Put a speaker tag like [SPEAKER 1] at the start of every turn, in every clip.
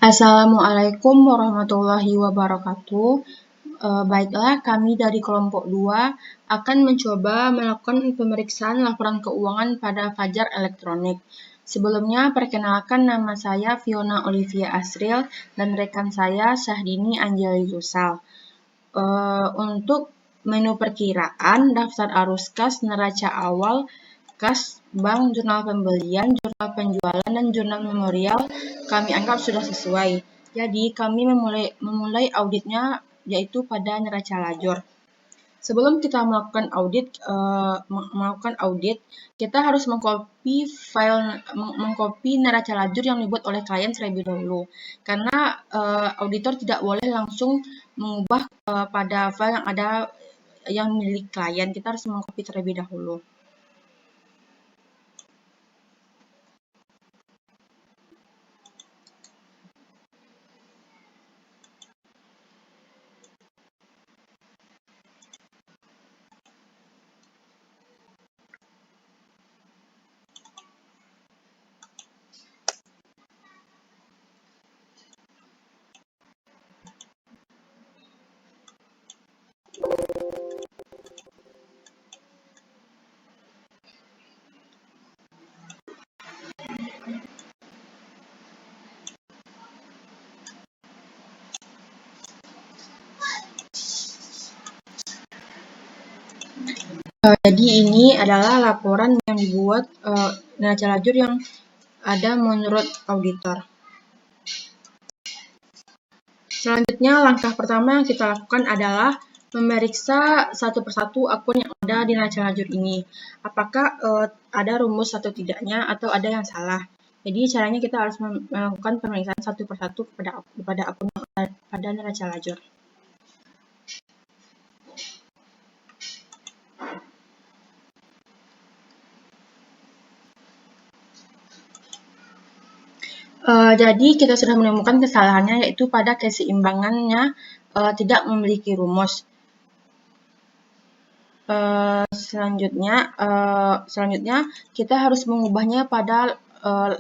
[SPEAKER 1] Assalamualaikum warahmatullahi wabarakatuh. Baiklah, kami dari kelompok 2 akan mencoba melakukan pemeriksaan laporan keuangan pada Fajar Elektronik. Sebelumnya, perkenalkan nama saya Fiona Olivia Asril dan rekan saya Syahdini Anjali Rusal. Untuk menu perkiraan, daftar arus kas, neraca awal, kas, bank, jurnal pembelian, jurnal penjualan, dan jurnal memorial kami anggap sudah sesuai. Jadi kami memulai auditnya yaitu pada neraca lajur. Sebelum kita melakukan audit, kita harus mengcopy neraca lajur yang dibuat oleh klien terlebih dahulu. Karena auditor tidak boleh langsung mengubah pada file yang ada yang milik klien. Kita harus mengcopy terlebih dahulu. Jadi ini adalah laporan yang dibuat neraca lajur yang ada menurut auditor. Selanjutnya, langkah pertama yang kita lakukan adalah memeriksa satu persatu akun yang ada di neraca lajur ini. Apakah ada rumus atau tidaknya, atau ada yang salah. Jadi caranya kita harus melakukan pemeriksaan satu persatu kepada akun yang ada pada neraca lajur. Jadi kita sudah menemukan kesalahannya, yaitu pada keseimbangannya tidak memiliki rumus. Selanjutnya kita harus mengubahnya pada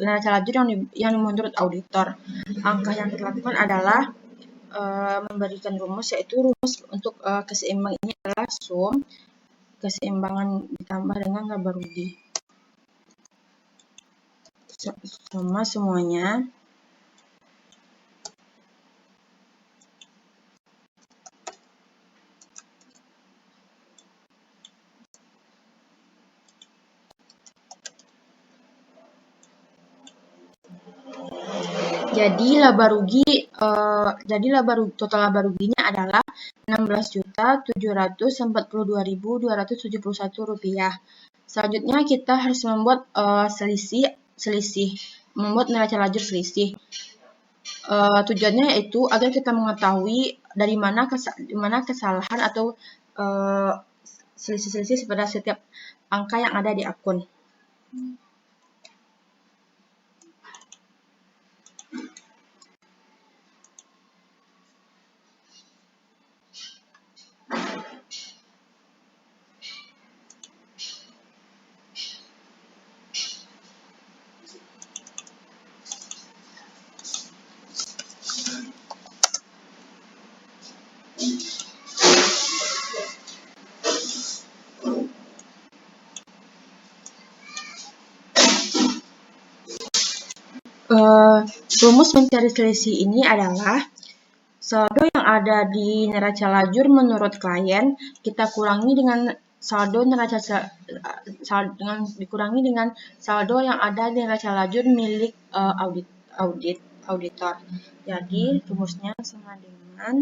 [SPEAKER 1] neraca lajur yang menurut auditor. Langkah yang kita lakukan adalah memberikan rumus, yaitu rumus untuk keseimbang ini adalah sum keseimbangan ditambah dengan laba rugi sama semuanya total laba ruginya adalah Rp16.742.271. Selanjutnya kita harus membuat membuat neraca lajur selisih. Tujuannya yaitu agar kita mengetahui dari mana kesalahan atau selisih-selisih pada setiap angka yang ada di akun. Rumus mencari selisih ini adalah saldo yang ada di neraca lajur menurut klien kita kurangi dengan saldo saldo yang ada di neraca lajur milik auditor. Jadi rumusnya sama dengan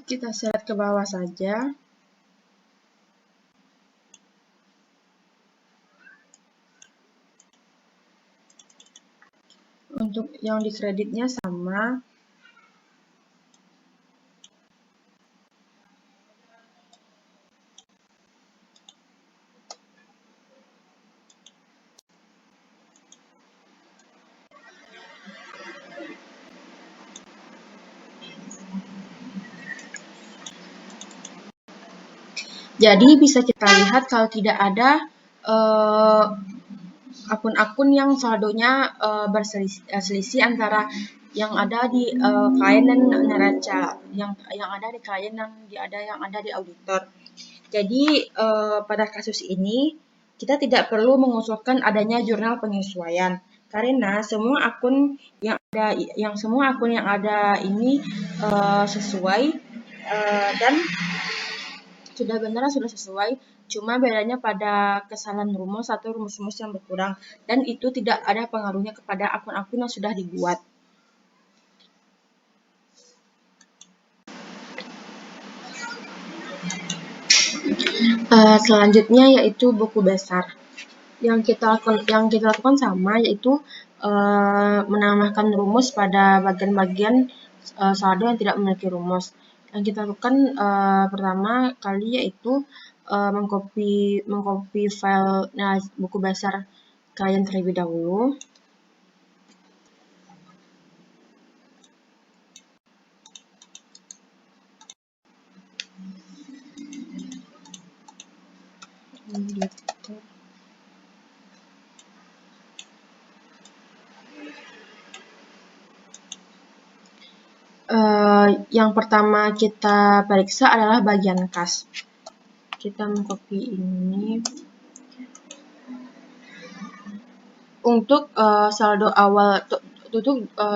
[SPEAKER 1] kita seret ke bawah saja. Untuk yang dikreditnya sama. Jadi bisa kita lihat kalau tidak ada akun-akun yang saldonya berselisih antara yang ada di klien dan neraca, yang ada di klien dan yang ada di auditor. Jadi pada kasus ini kita tidak perlu mengusulkan adanya jurnal penyesuaian karena semua akun yang ada ini sesuai dan sudah benar sudah sesuai, cuma bedanya pada kesalahan rumus atau rumus-rumus yang berkurang, dan itu tidak ada pengaruhnya kepada akun-akun yang sudah dibuat. Selanjutnya yaitu buku besar. Yang kita lakukan sama, yaitu menambahkan rumus pada bagian-bagian saldo yang tidak memiliki rumus. Yang kita lakukan pertama kali yaitu mengcopy file buku besar klien terlebih dahulu. Yang pertama kita periksa adalah bagian kas. Kita mengcopy ini. Untuk saldo awal,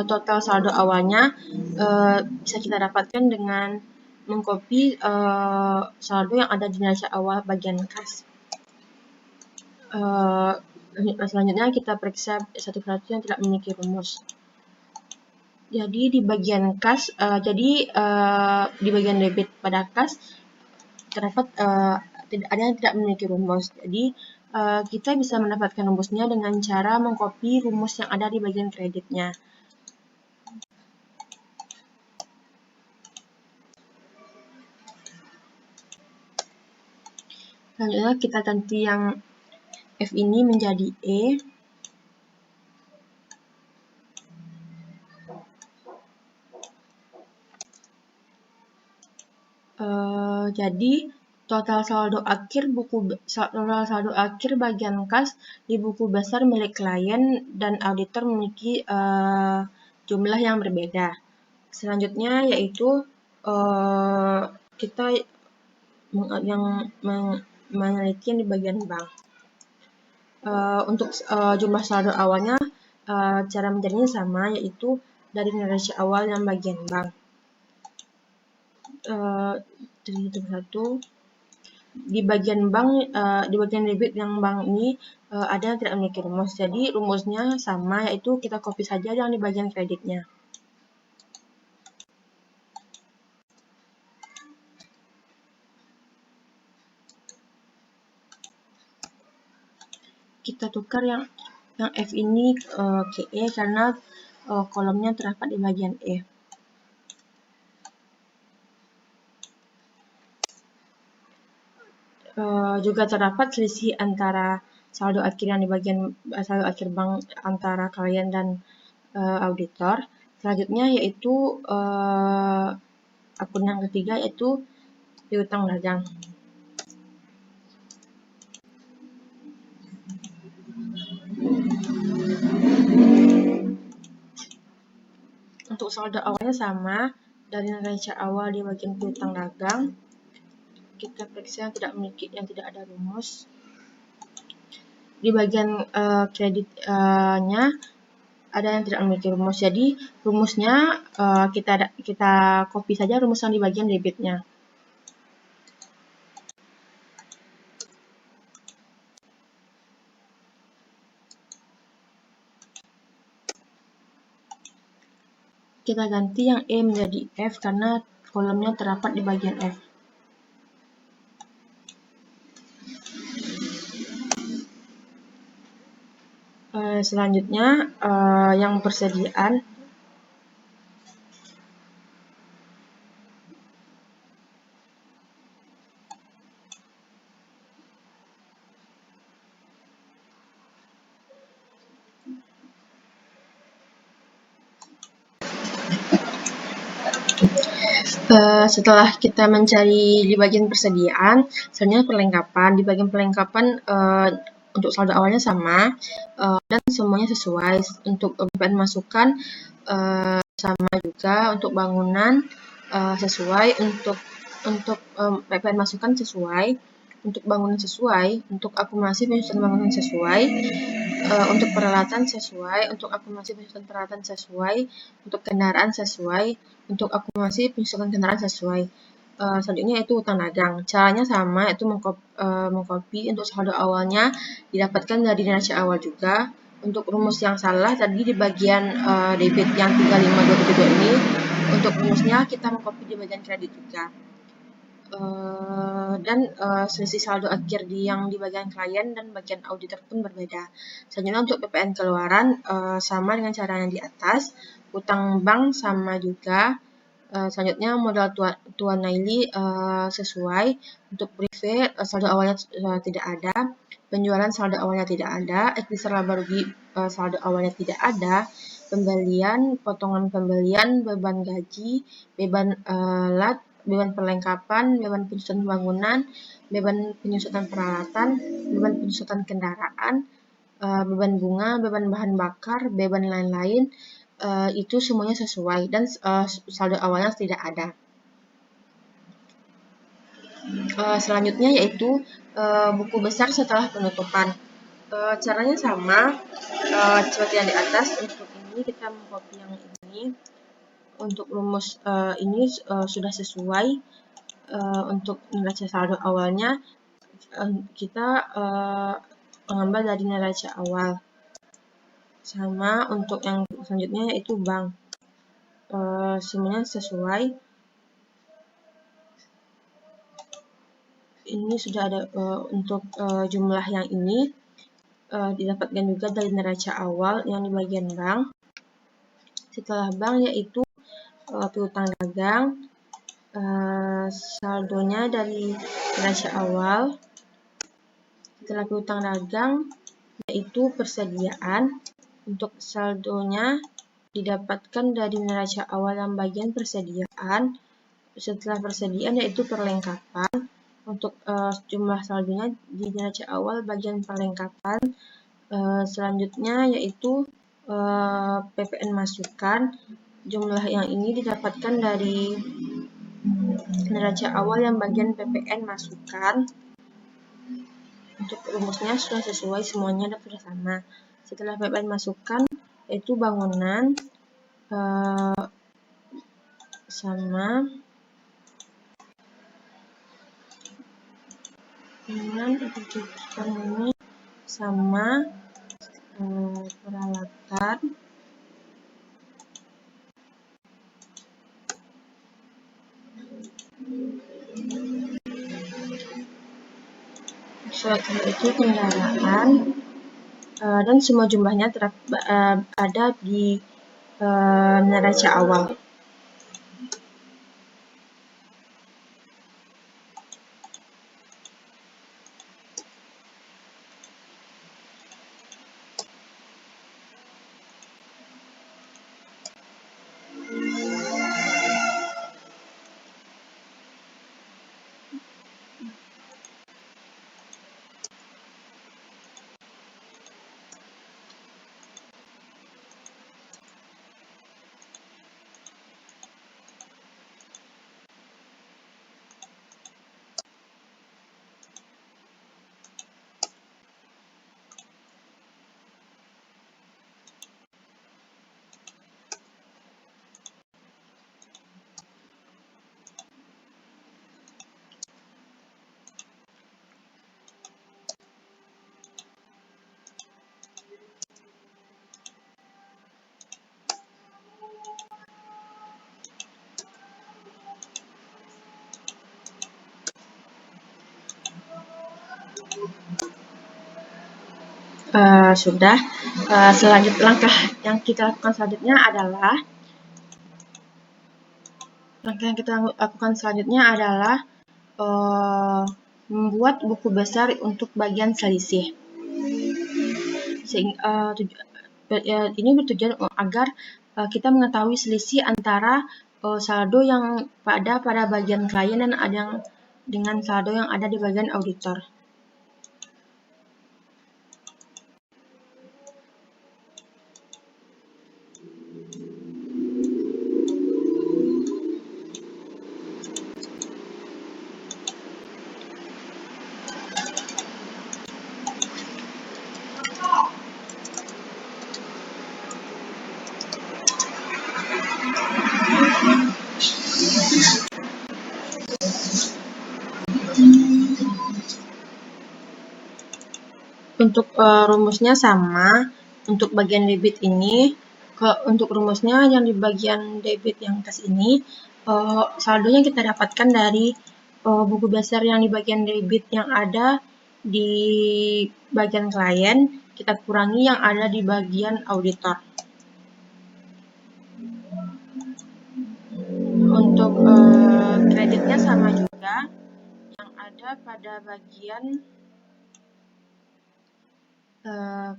[SPEAKER 1] total saldo awalnya bisa kita dapatkan dengan mengcopy saldo yang ada di neraca awal bagian kas. Selanjutnya kita periksa satu persatu yang tidak memiliki rumus. Jadi di bagian kas, di bagian debit pada kas terdapat ada yang tidak memiliki rumus. Jadi kita bisa mendapatkan rumusnya dengan cara mengcopy rumus yang ada di bagian kreditnya. Selanjutnya kita ganti yang F ini menjadi E. Jadi total saldo akhir bagian kas di buku besar milik klien dan auditor memiliki jumlah yang berbeda. Selanjutnya yaitu kita yang meneliti di bagian bank. Untuk jumlah saldo awalnya cara mencarinya sama, yaitu dari neraca awal yang bagian bank. Satu di bagian bank, di bagian debit yang bank ini ada yang tidak memiliki rumus. Jadi rumusnya sama, yaitu kita copy saja yang di bagian kreditnya. Kita tukar yang F ini ke E karena kolomnya terdapat di bagian E. Juga terdapat selisih antara saldo akhir yang di bagian saldo akhir bank antara klien dan auditor. Selanjutnya yaitu akun yang ketiga yaitu piutang dagang. Untuk saldo awalnya sama, dari neraca awal di bagian piutang dagang kita periksa yang tidak ada rumus. Di bagian kreditnya ada yang tidak memiliki rumus. Jadi rumusnya kita copy saja rumus yang di bagian debitnya. Kita ganti yang E menjadi F karena kolomnya terdapat di bagian F. Selanjutnya yang persediaan. Setelah kita mencari di bagian persediaan, selanjutnya perlengkapan. Di bagian perlengkapan untuk saldo awalnya sama dan semuanya sesuai. Untuk PPN masukan sama juga, untuk bangunan sesuai, untuk PPN masukan sesuai, untuk bangunan sesuai, untuk akumulasi penyusunan bangunan sesuai, untuk peralatan sesuai, untuk akumulasi penyusunan peralatan sesuai, untuk kendaraan sesuai, untuk akumulasi penyusunan kendaraan sesuai. Selanjutnya itu utang dagang. Caranya sama, itu mengcopy untuk saldo awalnya didapatkan dari neraca awal juga. Untuk rumus yang salah tadi di bagian debit yang 35272 ini, untuk rumusnya kita mengcopy di bagian kredit juga. Dan selisih saldo akhir yang di bagian klien dan bagian auditor pun berbeda. Selanjutnya untuk PPN keluaran sama dengan cara yang di atas, utang bank sama juga. Selanjutnya modal tunai sesuai, untuk private saldo awalnya tidak ada, penjualan saldo awalnya tidak ada, ekuiser laba rugi saldo awalnya tidak ada, pembelian, potongan pembelian, beban gaji, beban lat, beban perlengkapan, beban penyusunan bangunan, beban penyusunan peralatan, beban penyusunan kendaraan, beban bunga, beban bahan bakar, beban lain-lain, itu semuanya sesuai dan saldo awalnya tidak ada. Selanjutnya yaitu buku besar setelah penutupan. Caranya sama seperti yang di atas. Untuk ini kita mengcopy yang ini. Untuk rumus ini sudah sesuai. Untuk neraca saldo awalnya kita mengambil dari neraca awal. Sama untuk yang selanjutnya yaitu bank. Semuanya sesuai. Ini sudah ada untuk jumlah yang ini didapatkan juga dari neraca awal yang di bagian bank. Setelah bank yaitu piutang dagang, saldonya dari neraca awal. Setelah piutang dagang yaitu persediaan, untuk saldonya didapatkan dari neraca awal yang bagian persediaan. Setelah persediaan yaitu perlengkapan, untuk jumlah saldonya di neraca awal bagian perlengkapan. Selanjutnya yaitu PPN masukan, jumlah yang ini didapatkan dari neraca awal yang bagian PPN masukan. Untuk rumusnya sudah sesuai semuanya dan sudah sama. Setelah PPN masukan yaitu bangunan sama bangunan ini sama peralatan setelah itu kendaraan dan semua jumlahnya ada di neraca awal. Sudah. Selanjutnya langkah yang kita lakukan selanjutnya adalah membuat buku besar untuk bagian selisih. Ini bertujuan agar kita mengetahui selisih antara saldo yang pada bagian klien dan ada yang dengan saldo yang ada di bagian auditor. Untuk rumusnya sama. Untuk bagian debit ini, untuk rumusnya yang di bagian debit yang atas ini, saldonya kita dapatkan dari buku besar yang di bagian debit yang ada di bagian klien, kita kurangi yang ada di bagian auditor. Untuk kreditnya sama juga, yang ada pada bagian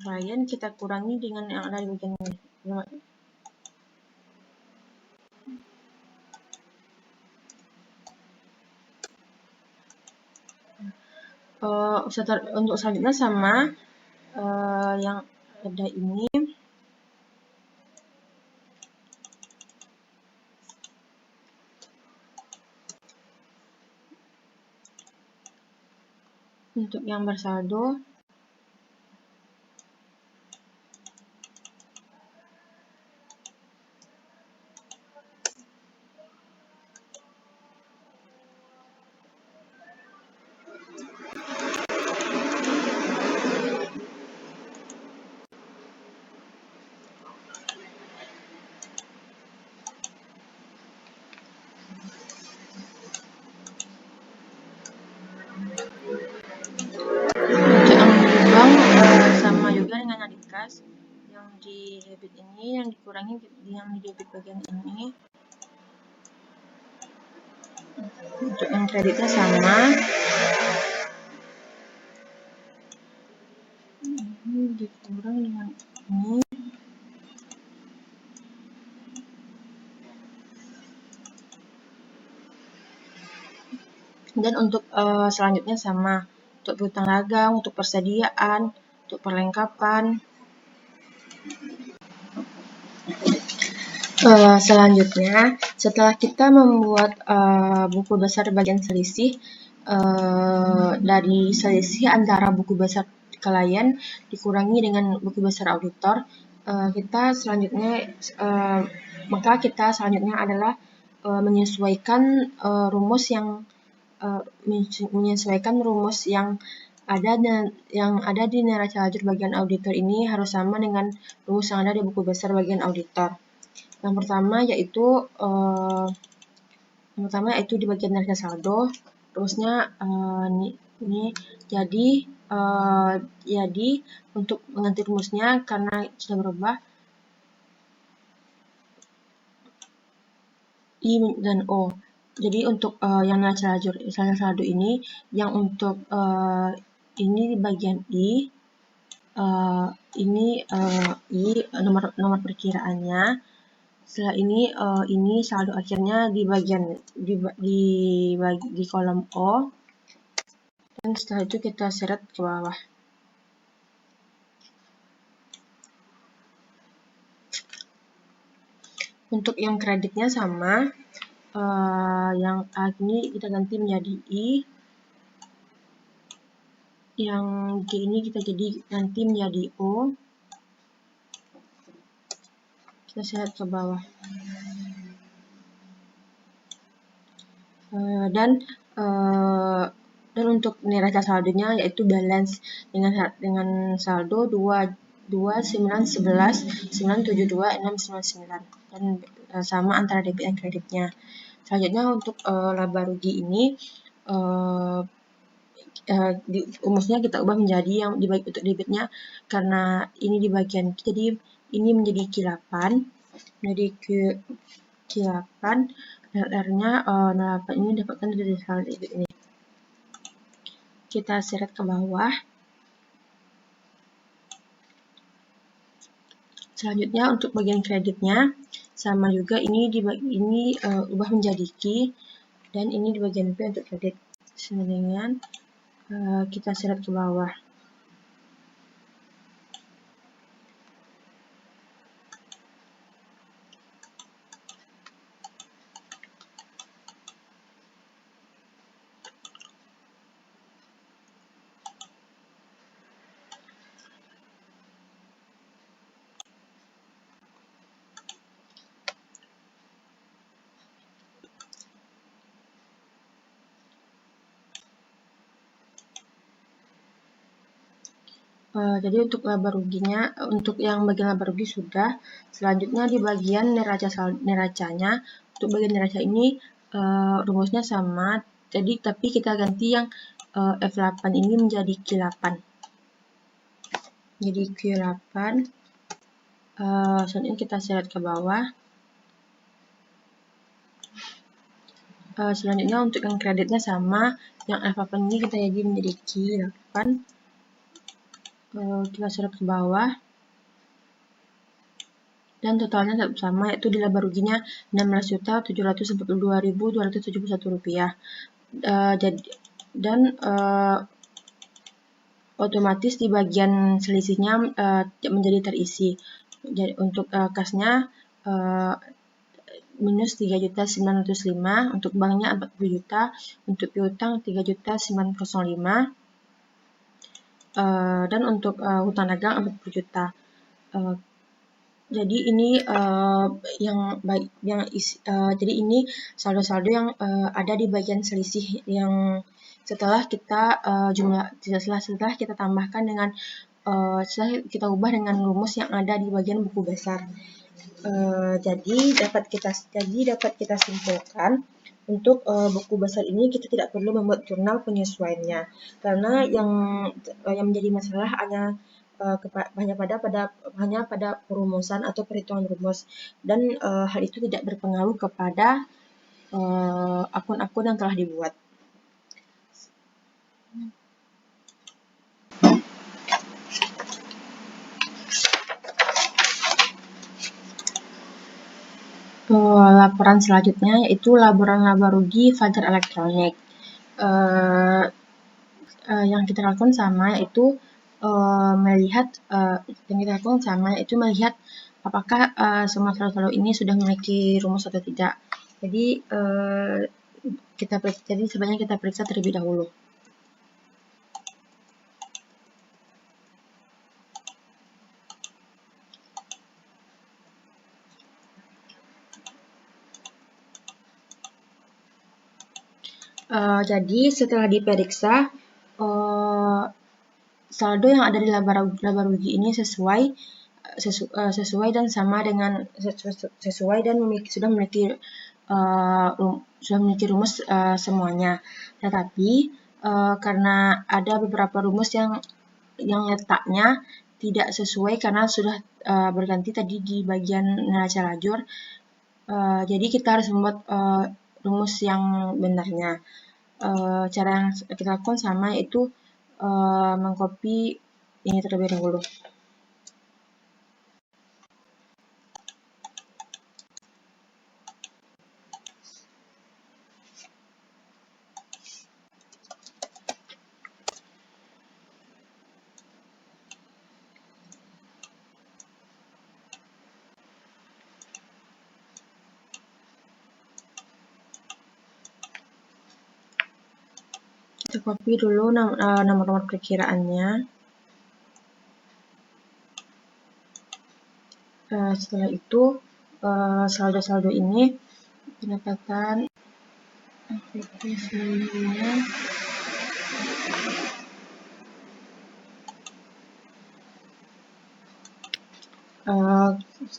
[SPEAKER 1] klien kita kurangi dengan yang ada di bagian untuk selanjutnya sama yang ada ini. Untuk yang bersaldo, untuk yang di bank sama juga dengan yang di kas. Yang di debit ini yang dikurangi yang di debit bagian ini. Untuk yang kreditnya sama. Ini dikurang dengan ini. Dan untuk selanjutnya sama. Untuk piutang dagang, untuk persediaan, untuk perlengkapan. Selanjutnya, setelah kita membuat buku besar bagian selisih, dari selisih antara buku besar klien dikurangi dengan buku besar auditor, maka kita selanjutnya adalah menyesuaikan rumus yang ada di neraca lajur bagian auditor ini harus sama dengan rumus yang ada di buku besar bagian auditor. Yang pertama yaitu di bagian neraca saldo, rumusnya ini. Jadi untuk mengganti rumusnya karena sudah berubah, I dan O. Jadi untuk yang neraca lajur saldo ini, yang untuk ini di bagian I, ini I nomor perkiraannya. Setelah ini saldo akhirnya di bagian di kolom O, dan setelah itu kita seret ke bawah. Untuk yang kreditnya sama, yang A ini kita ganti menjadi I, yang G ini kita ganti menjadi O, kita seret ke bawah. Dan untuk neraca saldonya yaitu balance dengan saldo 2911972699 dan sama antara debit dan kreditnya. Selanjutnya untuk laba rugi ini rumusnya kita ubah menjadi yang untuk debitnya, karena ini di bagian, jadi ini menjadi Q8, LR-nya 08 ini dapatkan dari saldo debit ini. Kita seret ke bawah. Selanjutnya untuk bagian kreditnya Sama juga ini ubah menjadi key, dan ini di bagian P untuk kredit. Dengan kita seret ke bawah. Jadi untuk laba ruginya, untuk yang bagian laba rugi sudah. Selanjutnya di bagian neracanya, untuk bagian neraca ini rumusnya sama. Jadi tapi kita ganti yang F8 ini menjadi Q8. Jadi Q8. Selanjutnya kita seret ke bawah. Selanjutnya untuk yang kreditnya sama, yang F8 ini kita jadi menjadi Q8. Kita seret ke bawah, dan totalnya tetap sama, yaitu di laba ruginya Rp16.742.271. Dan otomatis di bagian selisihnya menjadi terisi. Jadi untuk kasnya minus 3.905, untuk banknya 40 juta, untuk piutang 3.905, dan untuk hutang dagang 40 juta. Jadi ini jadi ini saldo-saldo yang ada di bagian selisih yang setelah kita setelah kita tambahkan dengan setelah kita ubah dengan rumus yang ada di bagian buku besar. Jadi dapat kita simpulkan, untuk buku besar ini kita tidak perlu membuat jurnal penyesuaiannya, karena yang menjadi masalah hanya pada perumusan atau perhitungan rumus, dan hal itu tidak berpengaruh kepada akun-akun yang telah dibuat. Laporan selanjutnya yaitu laporan laba rugi Fajar Elektronik. Yang kita lakukan sama, yaitu melihat apakah semua saldo ini sudah memiliki rumus atau tidak. Jadi sebenarnya kita periksa terlebih dahulu. Jadi setelah diperiksa, saldo yang ada di laba rugi ini sesuai dan sama dengan sudah memiliki rumus semuanya. Tetapi karena ada beberapa rumus yang letaknya tidak sesuai karena sudah berganti tadi di bagian neraca lajur, jadi kita harus membuat rumus yang benarnya. Cara yang kita lakukan sama, yaitu mengcopy ini terlebih dahulu. Kita copy dulu nomor-nomor perkiraannya. Setelah itu saldo-saldo ini pendapatan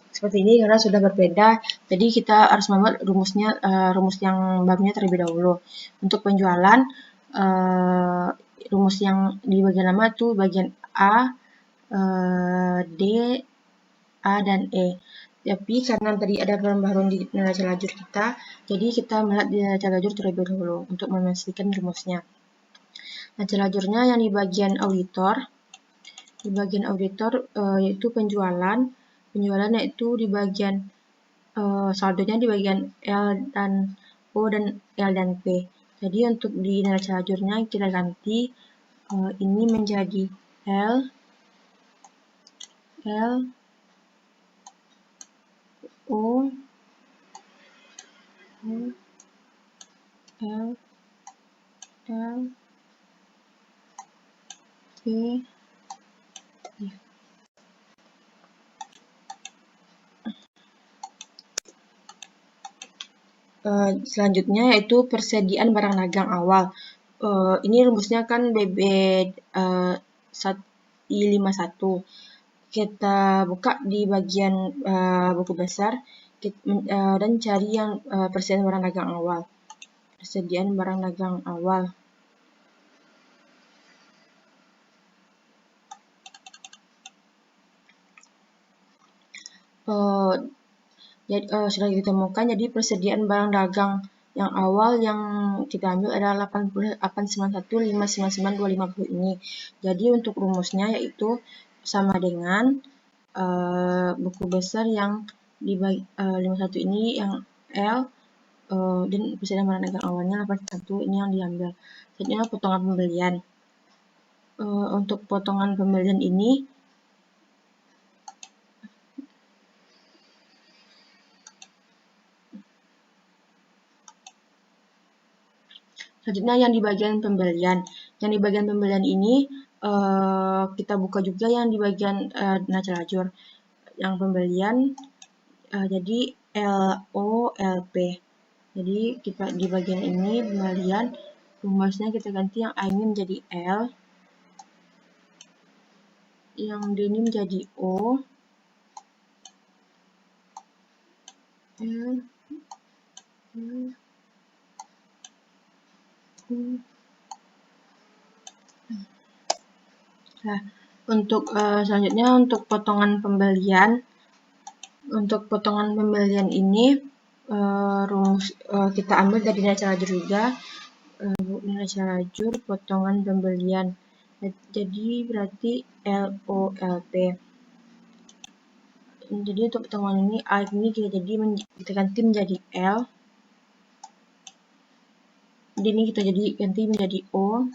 [SPEAKER 1] seperti ini karena sudah berbeda, jadi kita harus membuat rumus yang barunya terlebih dahulu. Untuk penjualan, rumus yang di bagian lama itu bagian A, D, A, dan E. Tapi karena tadi ada pembaharuan di neraca lajur kita, jadi kita melihat di neraca lajur terlebih dahulu untuk memastikan rumusnya. Neraca lajurnya yang di bagian auditor, yaitu penjualan yaitu di bagian saldonya di bagian L dan O dan L dan P. Jadi untuk di neraca lajurnya kita ganti ini menjadi L, O, L, P, F. Selanjutnya yaitu persediaan barang dagang awal. Ini rumusnya kan BB 51. Kita buka di bagian buku besar dan cari yang persediaan barang dagang awal. Persediaan barang dagang awal. Sudah ditemukan, jadi persediaan barang dagang yang awal yang kita ambil adalah 891.599.250 ini. Jadi untuk rumusnya yaitu sama dengan buku besar yang di 51 ini yang L dan persediaan barang dagang awalnya 81 ini yang diambil. Selanjutnya potongan pembelian. Untuk potongan pembelian ini selanjutnya yang di bagian pembelian. Yang di bagian pembelian ini kita buka juga yang di bagian neraca lajur. Yang pembelian jadi LOLP. Jadi kita di bagian ini pembelian rumusnya kita ganti yang A ini menjadi L, yang D ini menjadi O, L, Nah, untuk selanjutnya untuk potongan pembelian. Untuk potongan pembelian ini rumus kita ambil dari neraca lajur juga. Neraca lajur potongan pembelian. Jadi berarti LOLP. Jadi untuk potongan ini A ini kita ganti menjadi L. Ini kita ganti menjadi O.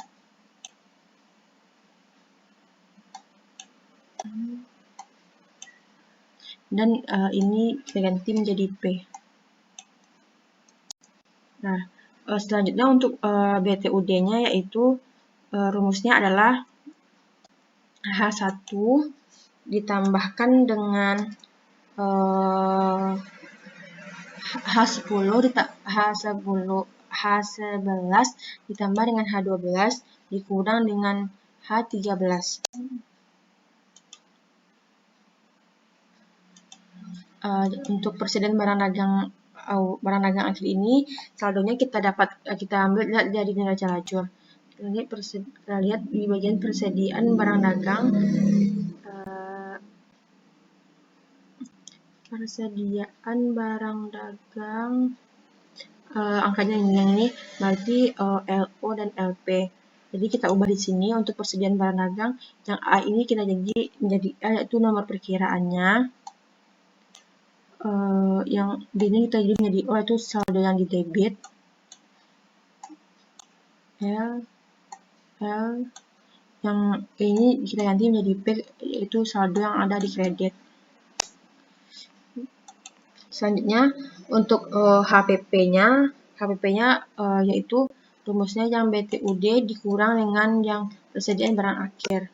[SPEAKER 1] Dan ini kita ganti menjadi P. Nah, selanjutnya untuk BTUD-nya yaitu rumusnya adalah H1 ditambahkan dengan H11 ditambah dengan H12 dikurang dengan H13. Untuk persediaan barang dagang akhir ini saldonya kita ambil dari neraca lajur. Kita lihat di bagian persediaan barang dagang. Persediaan barang dagang angkanya ini berarti LO dan LP. Jadi kita ubah di sini untuk persediaan barang dagang yang A ini kita menjadi L yaitu nomor perkiraannya. Yang D ini kita jadi menjadi O yaitu saldo yang di debit. L yang ini kita ganti menjadi P yaitu saldo yang ada di kredit. Selanjutnya untuk HPP-nya yaitu rumusnya yang BTUD dikurang dengan yang persediaan barang akhir.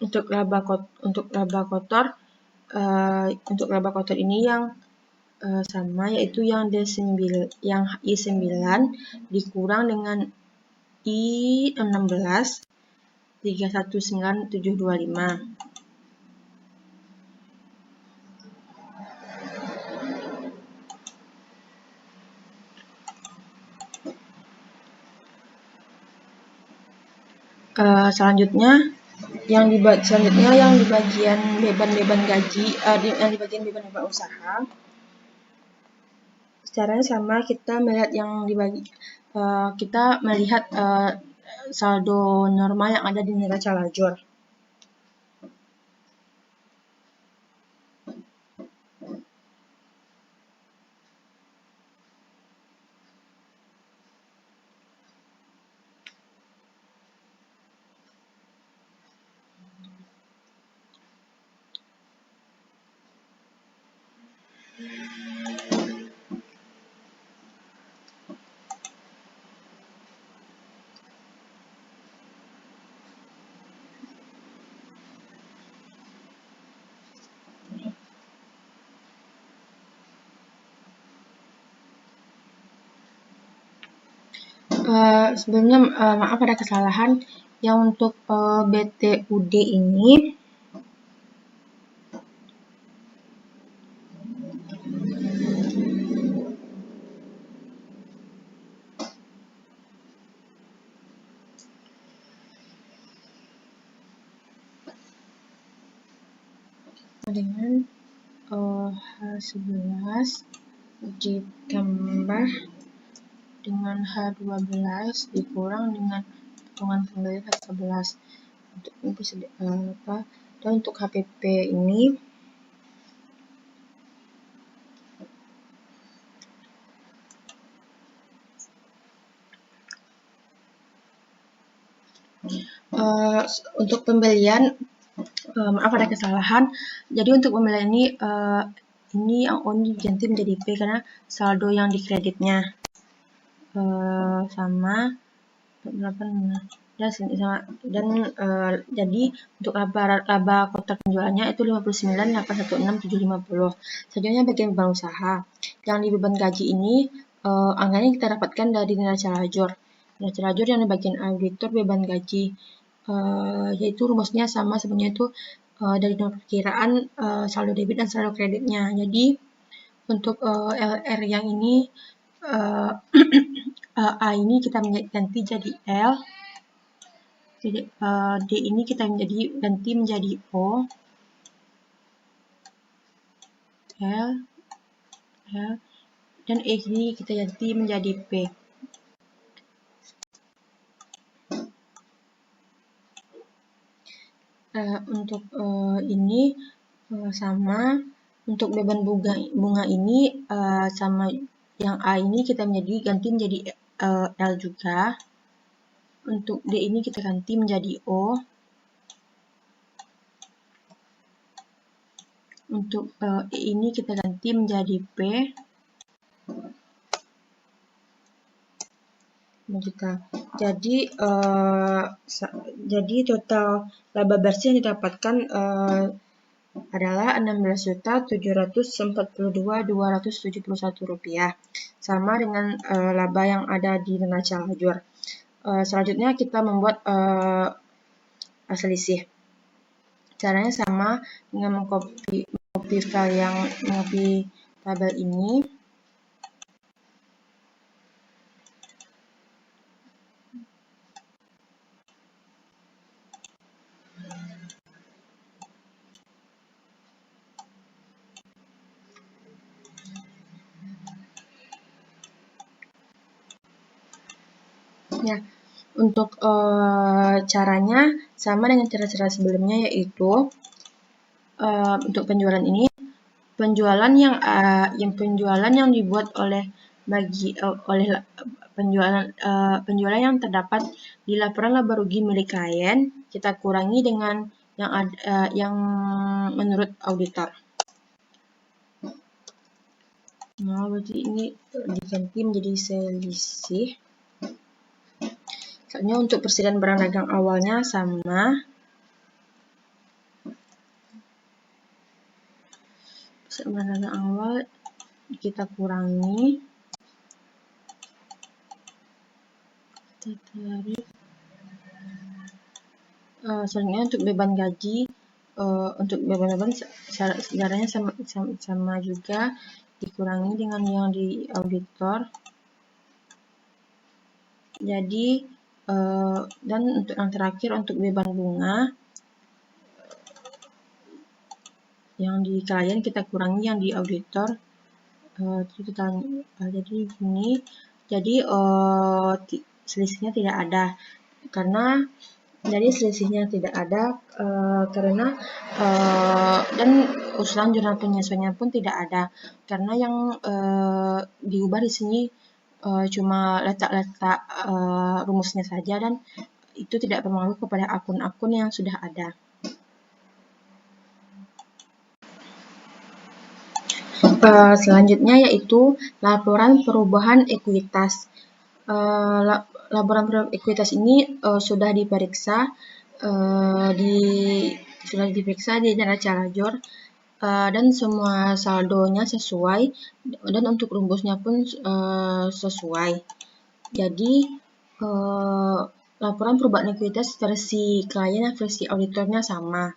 [SPEAKER 1] Untuk laba kotor ini yang sama yaitu yang I9 dikurang dengan I16 319725. Selanjutnya yang di bagian beban gaji, yang di bagian beban usaha. Caranya sama, kita melihat saldo normal yang ada di neraca lajur. Sebelumnya maaf ada kesalahan yang untuk BTUD ini dengan H11 ditambah dengan H12 dikurang dengan potongan kembali H11 untuk dan untuk HPP ini untuk pembelian maaf ada kesalahan. Jadi untuk pembelian ini yang on diganti menjadi P karena saldo yang di kreditnya sama dan jadi untuk laba kuartal penjualannya itu 59.816.750. Selanjutnya bagian beban usaha. Yang di beban gaji ini angkanya kita dapatkan dari neraca lajur. Neraca lajur yang di bagian auditor beban gaji. Yaitu rumusnya sama sebenarnya itu dari perkiraan saldo debit dan saldo kreditnya. Jadi untuk LR yang ini A ini kita ganti jadi L, jadi D ini kita ganti menjadi O, L, dan E ini kita ganti menjadi P. Untuk ini sama, untuk beban bunga ini sama yang A ini kita ganti menjadi L juga. Untuk D ini kita ganti menjadi O. Untuk E ini kita ganti menjadi P. Jadi total laba bersih yang didapatkan adalah Rp600.742.271 sama dengan laba yang ada di neraca lajur. Selanjutnya kita membuat selisih. Caranya sama dengan mengcopy tabel ini. Ya, untuk caranya sama dengan cara-cara sebelumnya, yaitu untuk penjualan ini penjualan yang dibuat oleh penjualan yang terdapat di laporan laba rugi milik klien kita kurangi dengan yang menurut auditor. Nah, berarti ini diganti menjadi selisih. Soalnya untuk persediaan barang dagang awalnya sama. Persediaan barang dagang awal kita kurangi. Kita tarik. Selanjutnya untuk beban gaji, untuk beban caranya sama juga, dikurangi dengan yang di auditor. Jadi dan untuk yang terakhir untuk beban bunga yang di klien kita kurangi yang di auditor. Jadi gini, jadi selisihnya tidak ada karena dan usulan jurnal penyesuaian pun tidak ada karena yang diubah di sini cuma letak-letak rumusnya saja dan itu tidak berpengaruh kepada akun-akun yang sudah ada. Selanjutnya yaitu laporan perubahan ekuitas. Laporan perubahan ekuitas ini sudah diperiksa di neraca lajur dan semua saldonya sesuai dan untuk rumusnya pun sesuai. Jadi laporan perubahan ekuitas versi klien dan versi auditornya sama.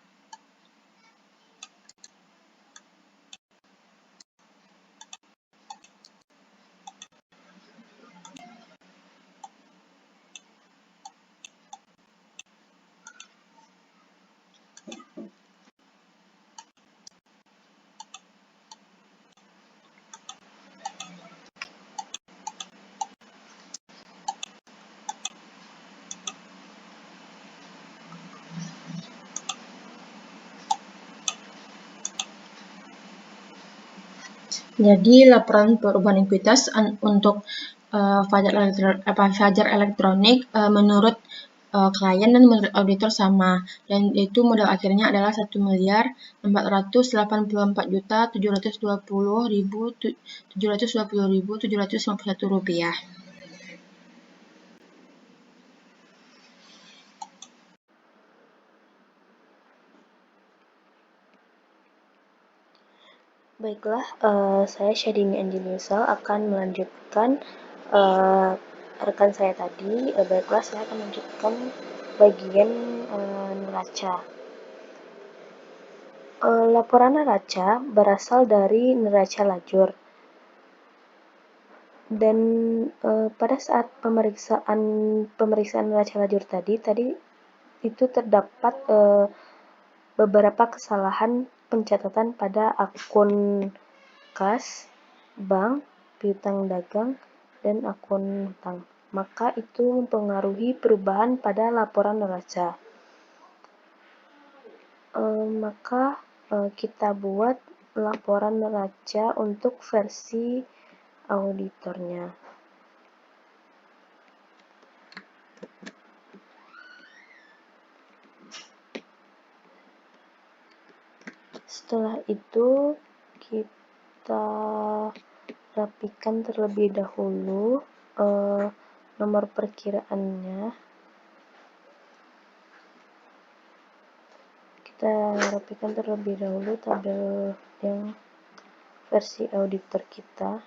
[SPEAKER 1] Jadi laporan perubahan ekuitas untuk fajar elektronik menurut klien dan menurut auditor sama, dan itu modal akhirnya adalah 1.484.720.751 rupiah.
[SPEAKER 2] Baiklah, saya Syadini Anjinisal akan melanjutkan rekan saya tadi. Baiklah, saya akan melanjutkan bagian neraca. Laporan neraca berasal dari neraca lajur. Dan pada saat pemeriksaan neraca lajur tadi itu terdapat beberapa kesalahan pencatatan pada akun kas, bank, piutang dagang, dan akun hutang. Maka itu mempengaruhi perubahan pada laporan neraca. Maka kita buat laporan neraca untuk versi auditornya. Setelah itu kita rapikan terlebih dahulu nomor perkiraannya. Kita rapikan terlebih dahulu tabel yang versi auditor kita.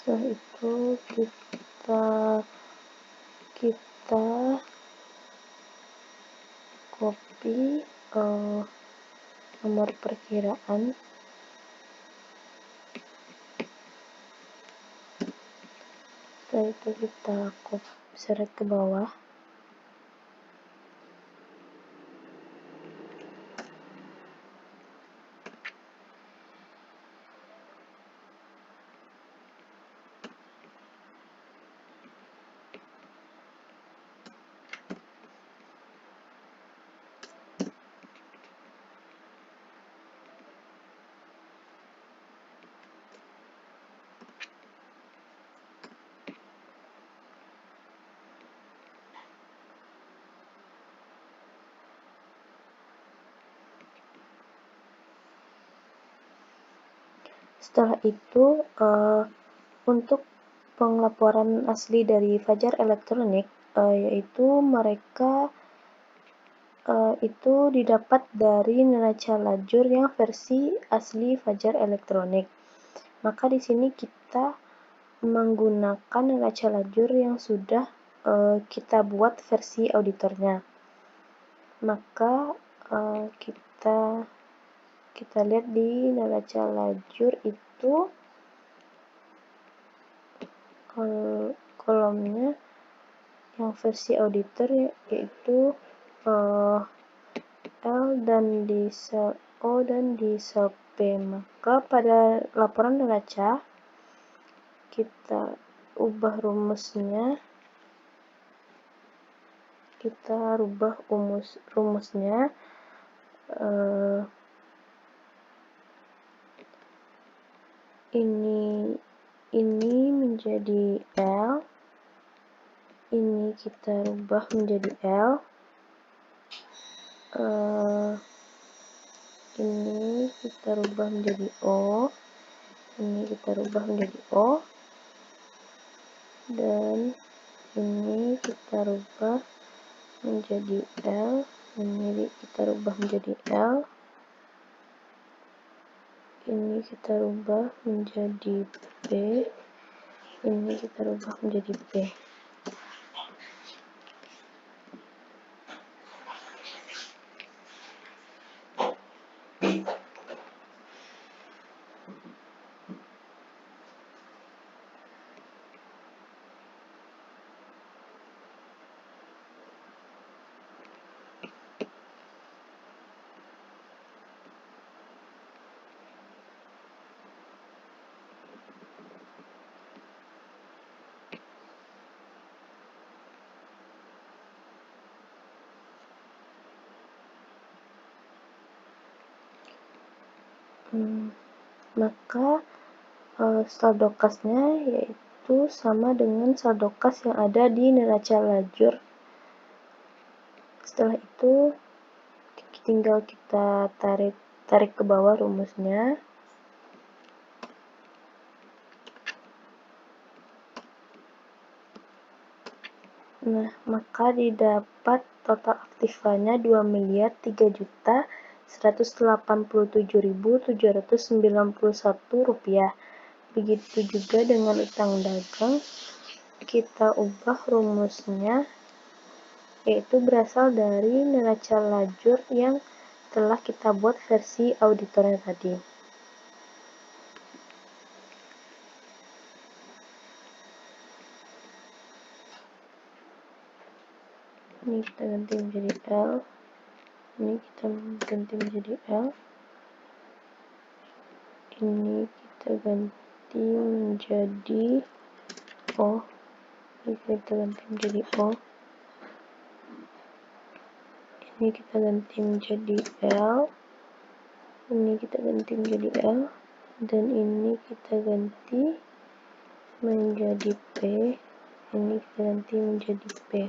[SPEAKER 2] Setelah itu kita copy nomor perkiraan. Setelah itu kita seret ke bawah. Setelah itu untuk pelaporan asli dari Fajar Elektronik yaitu mereka itu didapat dari neraca lajur yang versi asli Fajar Elektronik. Maka di sini kita menggunakan neraca lajur yang sudah kita buat versi auditornya. Maka kita lihat di neraca lajur itu kolomnya yang versi auditor yaitu L, dan di sel O dan di sel P. Maka pada laporan neraca kita ubah rumusnya, ini menjadi L, ini kita rubah menjadi L, ini kita rubah menjadi O, ini kita rubah menjadi O, dan ini kita rubah menjadi L, ini kita rubah menjadi L, ini kita rubah menjadi P, ini kita rubah menjadi P. Maka saldo kasnya yaitu sama dengan saldo kas yang ada di neraca lajur. Setelah itu tinggal kita tarik ke bawah rumusnya. Nah, maka didapat total aktifanya 2.387.791 rupiah. Begitu juga dengan utang dagang, kita ubah rumusnya, yaitu berasal dari neraca lajur yang telah kita buat versi auditornya tadi. Ini kita ganti menjadi L, ini kita ganti menjadi L, ini kita ganti menjadi O, ini kita ganti menjadi O, ini kita ganti menjadi L, ini kita ganti menjadi L, dan ini kita ganti menjadi P, ini kita ganti menjadi P.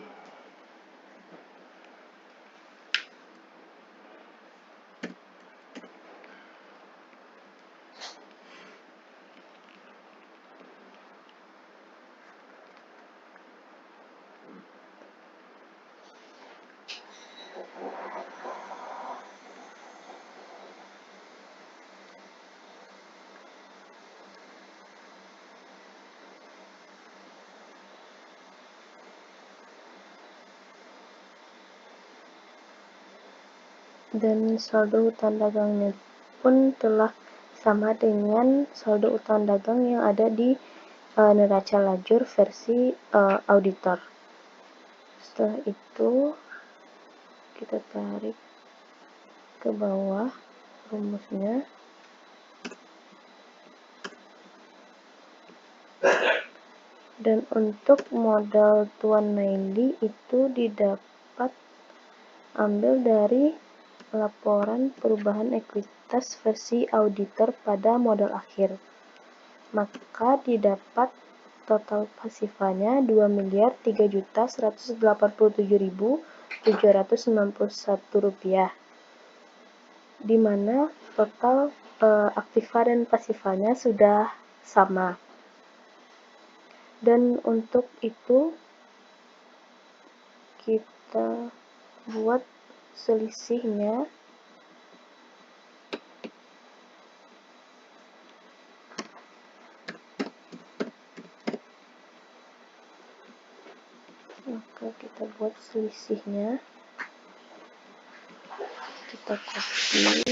[SPEAKER 2] Dan saldo utang dagangnya pun telah sama dengan saldo utang dagang yang ada di neraca lajur versi auditor. Setelah itu kita tarik ke bawah rumusnya, dan untuk modal Tuan Naili itu didapat ambil dari laporan perubahan ekuitas versi auditor pada modal akhir. Maka didapat total pasifanya 2.003.187.791 rupiah, di mana total aktiva dan pasifanya sudah sama. Dan untuk itu kita buat selisihnya, maka kita buat selisihnya, kita copy,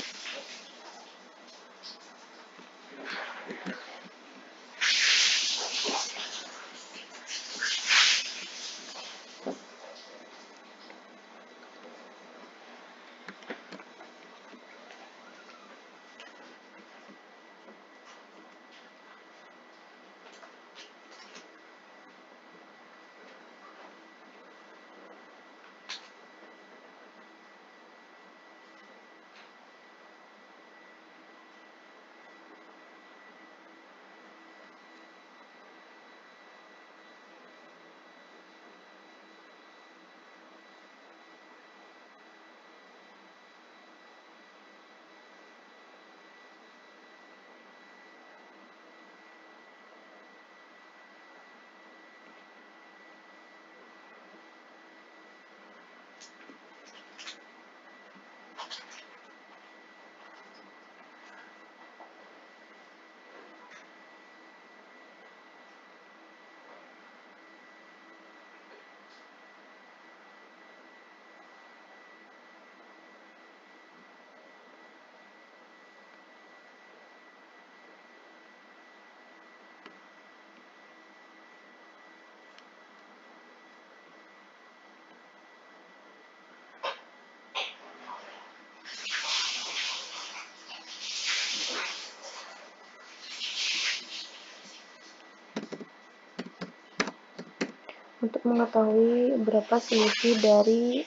[SPEAKER 2] untuk mengetahui berapa selisih dari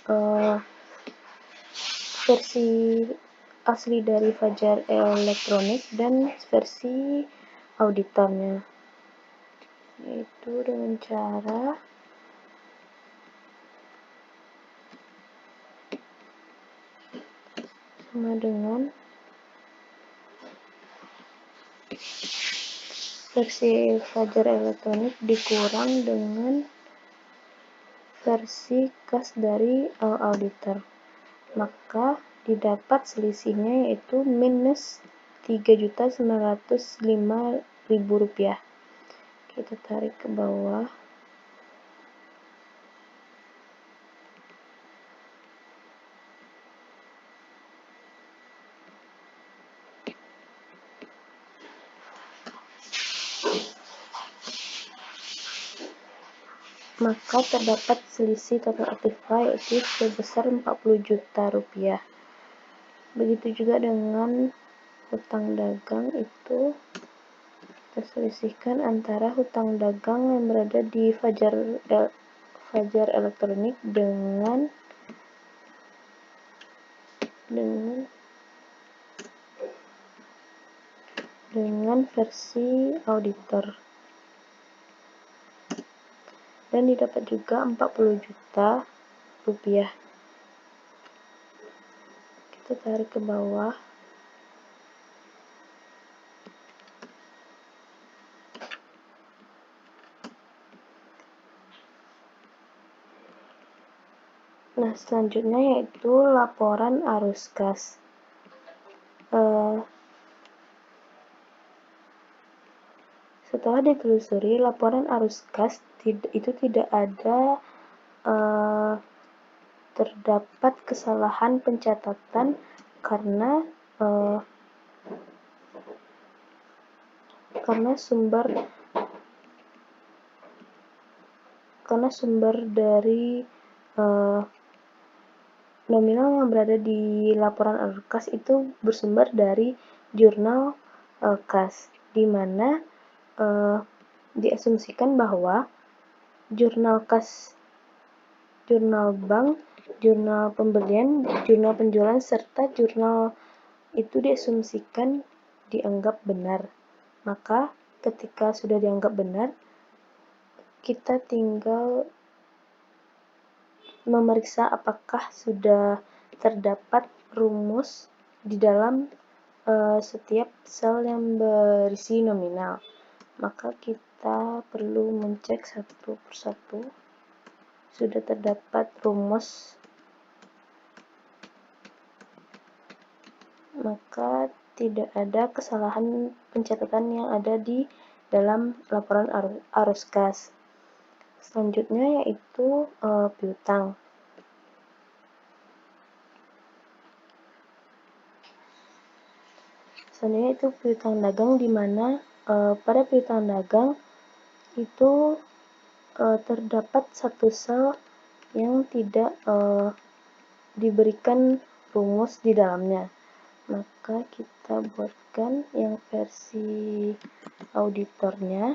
[SPEAKER 2] versi asli dari Fajar Elektronik dan versi auditornya, yaitu dengan cara sama dengan versi Fajar Elektronik dikurang dengan versi kas dari auditor, maka didapat selisihnya yaitu minus Rp3.905.000. Kita tarik ke bawah. Maka terdapat selisih total aktiva yaitu sebesar Rp40 juta. Begitu juga dengan hutang dagang, itu kita selisihkan antara hutang dagang yang berada di Fajar Elektronik dengan versi auditor, dan didapat juga Rp40 juta. Kita tarik ke bawah. Nah, selanjutnya yaitu laporan arus kas. Setelah ditelusuri, laporan arus kas itu tidak ada terdapat kesalahan pencatatan karena sumber dari nominal yang berada di laporan arus kas itu bersumber dari jurnal kas, di mana diasumsikan bahwa jurnal kas, jurnal bank, jurnal pembelian, jurnal penjualan, serta jurnal itu diasumsikan dianggap benar. Maka ketika sudah dianggap benar, kita tinggal memeriksa apakah sudah terdapat rumus di dalam setiap sel yang berisi nominal. Maka kita perlu mencek satu persatu. Sudah terdapat rumus, maka tidak ada kesalahan pencatatan yang ada di dalam laporan arus kas. Selanjutnya yaitu piutang. Selanjutnya itu piutang dagang, di mana pada piutang dagang itu terdapat satu sel yang tidak diberikan rumus di dalamnya. Maka kita buatkan yang versi auditornya.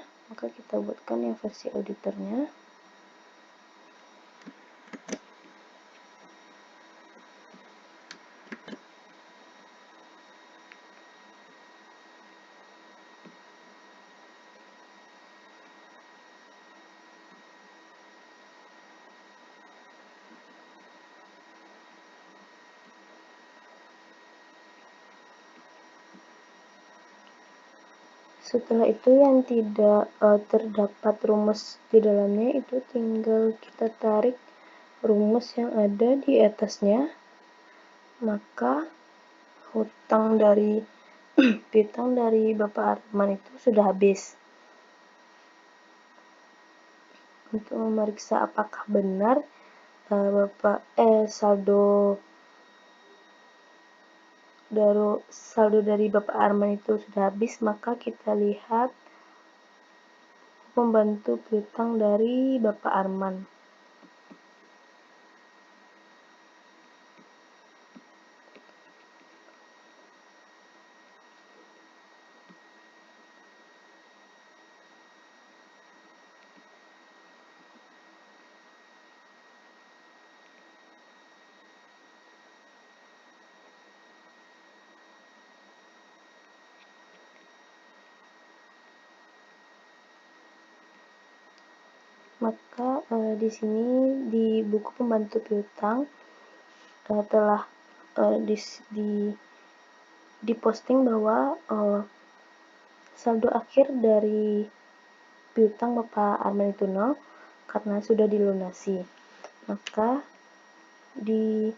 [SPEAKER 2] Setelah itu yang tidak terdapat rumus di dalamnya itu tinggal kita tarik rumus yang ada di atasnya, maka hutang dari piutang dari Bapak Arman itu sudah habis. Untuk memeriksa apakah benar saldo dari Bapak Arman itu sudah habis, maka kita lihat membantu piutang dari Bapak Arman. Maka di sini di buku pembantu piutang telah diposting bahwa saldo akhir dari piutang Bapak Arman itu 0 karena sudah dilunasi. Maka di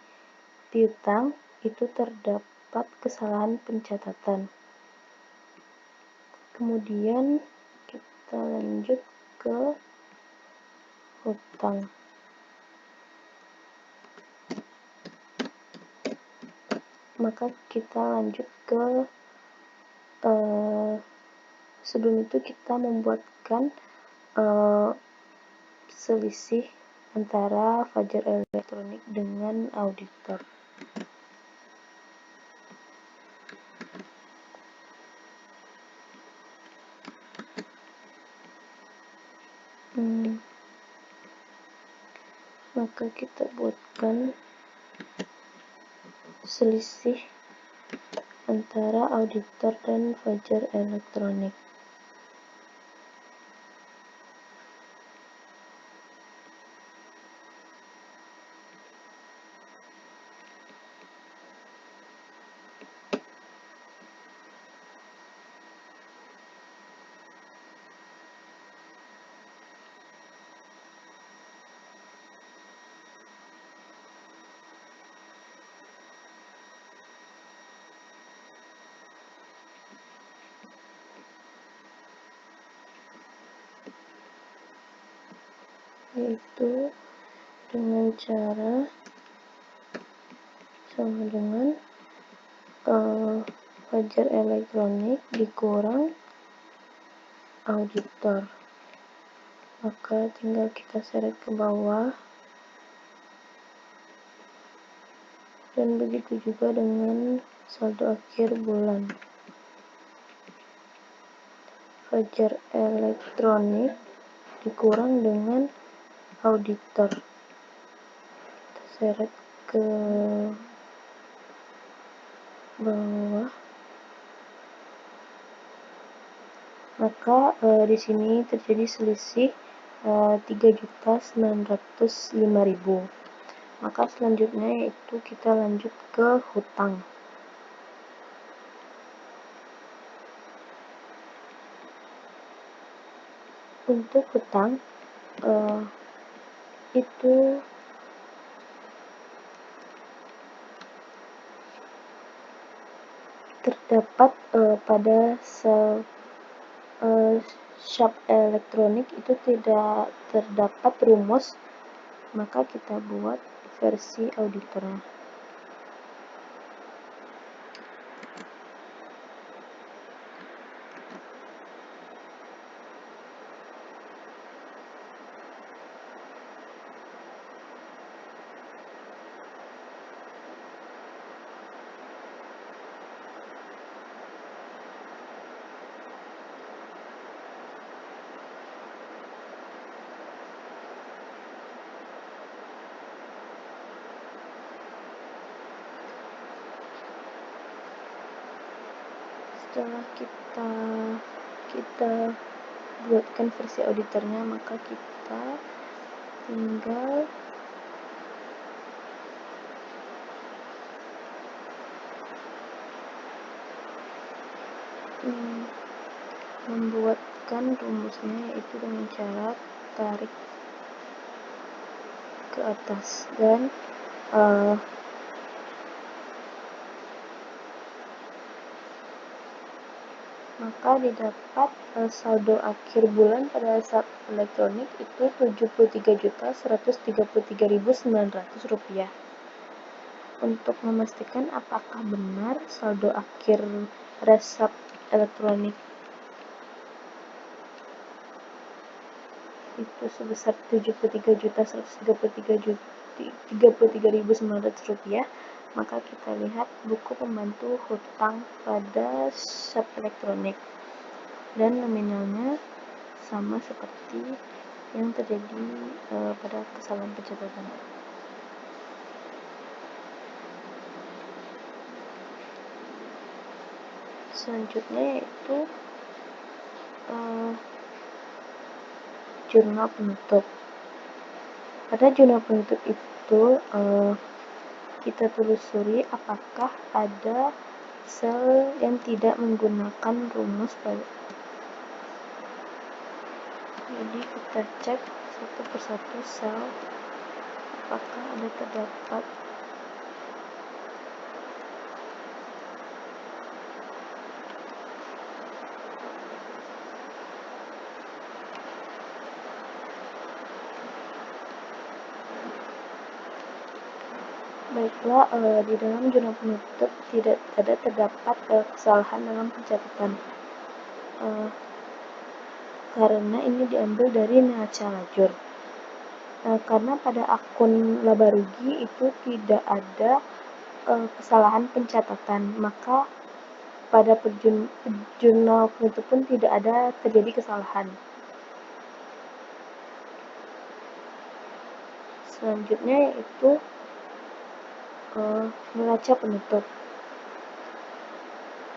[SPEAKER 2] piutang itu terdapat kesalahan pencatatan. Kemudian kita lanjut ke hutang. Maka kita lanjut ke sebelum itu kita membuatkan selisih antara Fajar Elektronik dengan auditor. Maka kita buatkan selisih antara auditor dan Fajar Elektronik. Yaitu dengan cara sama dengan Fajar Elektronik dikurang auditor. Maka tinggal kita seret ke bawah, dan begitu juga dengan saldo akhir bulan. Fajar Elektronik dikurang dengan auditor. Kita seret ke bawah. Maka di sini terjadi selisih 3.905.000. Maka selanjutnya yaitu kita lanjut ke hutang. Untuk hutang itu terdapat pada Shop Elektronik itu tidak terdapat rumus, maka kita buat versi auditornya. Setelah kita buatkan versi auditornya, maka kita tinggal membuatkan rumusnya, yaitu dengan cara tarik ke atas dan maka didapat saldo akhir bulan pada Shop Elektronik itu Rp73.133.900. Untuk memastikan apakah benar saldo akhir pada Shop Elektronik itu sebesar Rp73.133.900, maka kita lihat buku pembantu hutang pada Shop Elektronik dan nominalnya sama seperti yang terjadi pada kesalahan pencatatan. Selanjutnya yaitu jurnal penutup. Pada jurnal penutup itu kita telusuri apakah ada sel yang tidak menggunakan rumus jadi kita cek satu persatu sel apakah ada terdapat Baiklah, di dalam jurnal penutup tidak ada terdapat kesalahan dalam pencatatan karena ini diambil dari neraca lajur. Karena pada akun laba rugi itu tidak ada kesalahan pencatatan, maka pada jurnal penutup pun tidak ada terjadi kesalahan. Selanjutnya yaitu neraca penutup.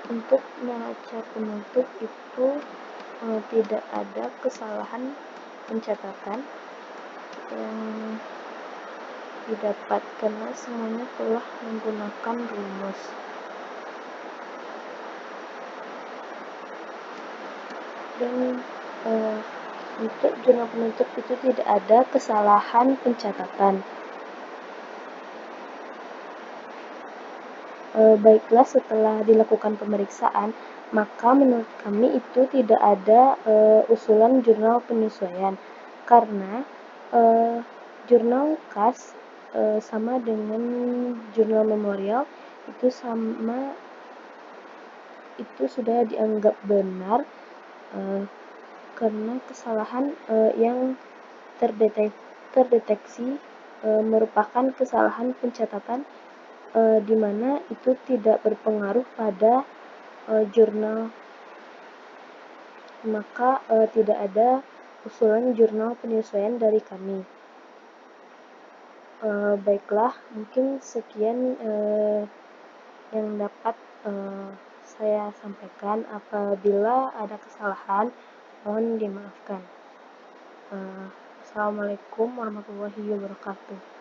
[SPEAKER 2] Untuk neraca penutup itu tidak ada kesalahan pencatatan yang didapat karena semuanya telah menggunakan rumus. Dan untuk jurnal penutup itu tidak ada kesalahan pencatatan. Baiklah, setelah dilakukan pemeriksaan, maka menurut kami itu tidak ada usulan jurnal penyesuaian karena jurnal kas sama dengan jurnal memorial itu sudah dianggap benar karena kesalahan yang terdeteksi merupakan kesalahan pencatatan di mana itu tidak berpengaruh pada jurnal, maka tidak ada usulan jurnal penyesuaian dari kami. Baiklah, mungkin sekian yang dapat saya sampaikan. Apabila ada kesalahan, mohon dimaafkan. Assalamualaikum warahmatullahi wabarakatuh.